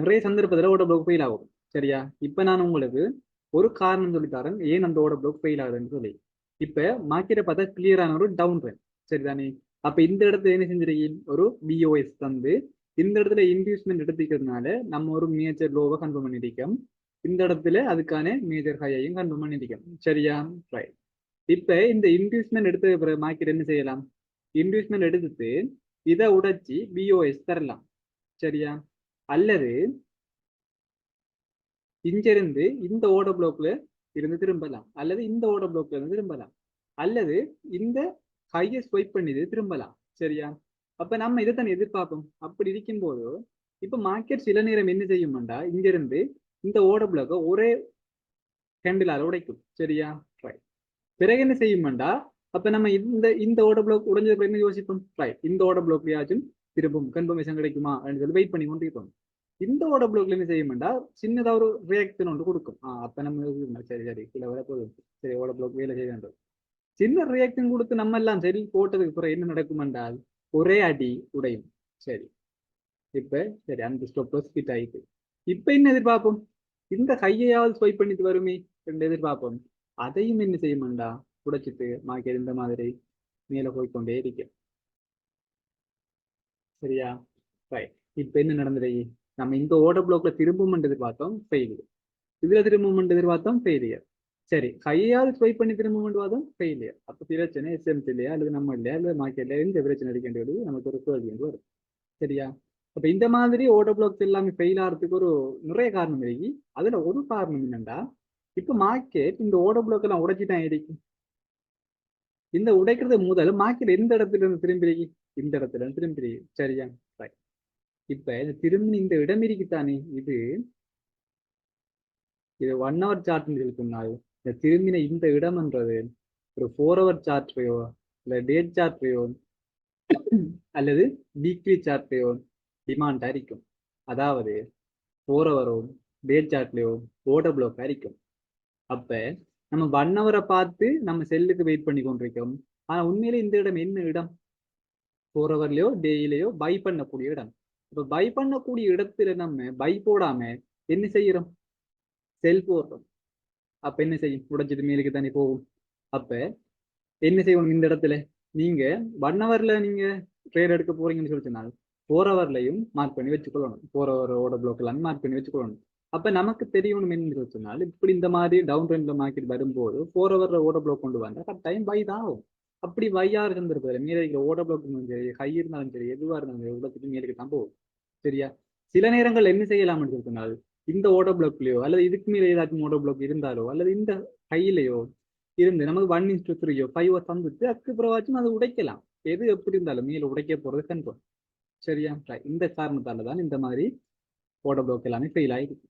நிறைய சந்தர்ப்பத்தில் ஓட பிளாக் ஃபெயில் ஆகும். சரியா? இப்ப நான் உங்களுக்கு ஒரு காரணம் சொல்லி தரேன் ஏன் அந்த ஓட பிளாக் ஃபெயில் ஆகுதுன்னு சொல்லி. இப்ப மார்க்கெட்டை பார்த்தா கிளியரான ஒரு டவுன் ட்ரெண்ட். சரிதானே? அப்ப இந்த இடத்துல என்ன செஞ்சிருக்கீங்க, ஒரு பிஓஎஸ் தந்து இந்த இடத்துல இன்டியூஸ்மெண்ட் எடுத்துக்கிறதுனால நம்ம ஒரு மேஜர் லோவை கன்ஃபார்ம் பண்ணிருக்கோம். இந்த இடத்துல அதுக்கான மேஜர் ஹையையும் கன்ஃபார்ம் பண்ணிருக்கோம். சரியா? ரைட். இப்ப இந்த இன்டியூஸ்மெண்ட் எடுத்த பிறகு மார்க்கெட் என்ன செய்யலாம், இன்டியூஸ்மெண்ட் எடுத்துட்டு இதை உடைச்சி பிஓஎஸ் தரலாம். சரியா? அல்லது இங்கிருந்து இந்த ஓட பிளாக்ல இருந்து திரும்பலாம், அல்லது இந்த ஓட பிளாக்ல இருந்து திரும்பலாம், அல்லது இந்த ஹையை ஸ்வைப் பண்ணி திரும்பலாம். சரியா? அப்ப நம்ம இதைத்தான் எதிர்பார்ப்போம். அப்படி இருக்கும் போது இப்ப மார்க்கெட் சில நேரம் என்ன செய்யும்டா, இங்கிருந்து இந்த ஓட பிளாக்க ஒரே கேண்டிலால உடைக்கும். சரியா? ரைட். பிறகு என்ன செய்யும்டா, அப்ப நம்ம இந்த இந்த ஓட பிளாக் உடைஞ்சதுக்கு என்ன யோசிப்போம், ரைட் இந்த ஓட பிளாக்லயாச்சும் திரும்பும் கன்ஃபர்மேஷன் கிடைக்குமா அப்படின்னு சொல்லி வெயிட் பண்ணி கொண்டு இருப்போம். இந்த ஓட பிளாக்ல என்ன செய்யும்டா, சின்னதா ஒரு ரியாக்ஷன் ஒன்று கொடுக்கும். அப்ப நம்ம சரி சரி கீழே வர போதும், சரி ஓட பிளாக் வேலை செய்ய வேண்டும், சின்ன ரியாக்ஷன் கொடுத்து நம்ம எல்லாம் சரி போட்டதுக்கு பிறகு என்ன நடக்கும் என்றால் ஒரே அடி உடையும். சரி, இப்ப சரி அந்த ஸ்டாப் லாஸ் ஹிட் ஆயிட்டு இப்ப என்ன எதிர்பார்ப்போம், இந்த கையையாவது ஸ்வைப் பண்ணிட்டு வருமே என்று எதிர்பார்ப்போம். அதையும் என்ன செய்யும்டா, உடைச்சிட்டு மார்க்கெட் இந்த மாதிரி மேல போய்கொண்டே இருக்கு. சரியா? ரைட். இப்ப என்ன நடந்தது, நம்ம இந்த ஓட பிளாக்ல திரும்பவும் எதிர்பார்த்தோம் ஃபெயிலியர், இதுல திரும்பவும் எதிர்பார்த்தோம் ஃபெயிலியர். சரி, கையால் ஸ்வைப் பண்ணி திரும்பவும் பார்த்தோம் ஃபெயிலியர். அப்ப பிரச்சனை எஸ்எம்சி இல்லையா அல்லது நம்ம இல்லையா அல்லது மார்க்கெட்ல இந்த பிரச்சனை இருக்க வேண்டியது நமக்கு ஒரு கேள்வி என்று வரும். சரியா? அப்ப இந்த மாதிரி ஓட பிளாக்ஸ் எல்லாமே ஃபெயில் ஆகிறதுக்கு ஒரு நிறைய காரணம் இருக்கு. அதுல ஒரு காரணம் என்னன்னா, இப்ப மார்க்கெட் இந்த ஓட பிளாக் எல்லாம் உடைச்சிட்டான் இருக்கு. இந்த உடைக்கிறது முதல் மார்க்கெட் எந்த இடத்துல இருந்து திரும்பி, இந்த இடத்துல இருந்து திரும்பி. சரியா? இப்ப இந்த திரும்பி இந்த இடம் இருக்குத்தானே, இது இது 1 hour சார்ட்னு சொல்லி சொன்னால் இந்த திரும்பின இந்த இடம்ன்றது ஒரு 4 hour சார்ட்லையோ இல்ல டேட் சார்ட்லையோ அல்லது வீக்லி சார்ட்லையோ டிமாண்ட் இருக்கும். அதாவது 4 hour டேட் சார்ட்லையோ ஓட பிளாக் இருக்கும். அப்ப நம்ம 1 hour பார்த்து நம்ம செல்லுக்கு வெயிட் பண்ணி கொண்டிருக்கோம். ஆனா உண்மையிலே இந்த இடம் என்ன இடம், 4 hourலயோ டேயிலையோ பை பண்ணக்கூடிய இடம். இப்ப பை பண்ணக்கூடிய இடத்துல நம்ம பை போடாம என்ன செய்யறோம், செல் போடுறோம். அப்ப என்ன செய்யும், உடைச்சிட்டு மேலுக்கு தானே போகும். அப்ப என்ன செய்யணும், இந்த இடத்துல நீங்க 1 hourல நீங்க ட்ரேட் எடுக்க போறீங்கன்னு சொல்லி சொன்னால் 4 hourலையும் மார்க் பண்ணி வச்சுக்கொள்ளணும். 4 hour ஓட பிளாக் எல்லாம் மார்க் பண்ணி வச்சுக்கொள்ளணும். அப்ப நமக்கு தெரியணும் என்ன சொல்லி சொன்னால், இப்படி இந்த மாதிரி டவுன் ட்ரெண்ட்ல மார்க்கெட் வரும்போது 4 hour ஓட பிளாக் கொண்டு வந்தா கட்டாயம் பை தான் ஆகும். அப்படி பையா இருந்திருப்பாரு மேலே இருக்கிற ஓட பிளாக் இருந்தாலும் சரி, ஹை இருந்தாலும் சரி, எதுவா இருந்தாலும் சரி, உலகத்துக்கு மேலுக்கு தான் போகும். சரியா? சில நேரங்கள் என்ன செய்யலாம்னு சொல்லி சொன்னால், இந்த ஓட பிளாக்லயோ அல்லது இதுக்கு மேலே ஏதாச்சும் ஓட பிளாக் இருந்தாலோ அல்லது இந்த கையிலையோ இருந்து நமக்கு 1:3யோ 5 தந்துட்டு அதுக்கு பிறவாச்சும் அதை உடைக்கலாம். எது எப்படி இருந்தாலும் மேல உடைக்க போறது கன்ஃபார்ம். சரியா? இந்த காரணத்தால தான் இந்த மாதிரி ஓட பிளாக் எல்லாமே ஃபெயில் ஆயிருக்கு.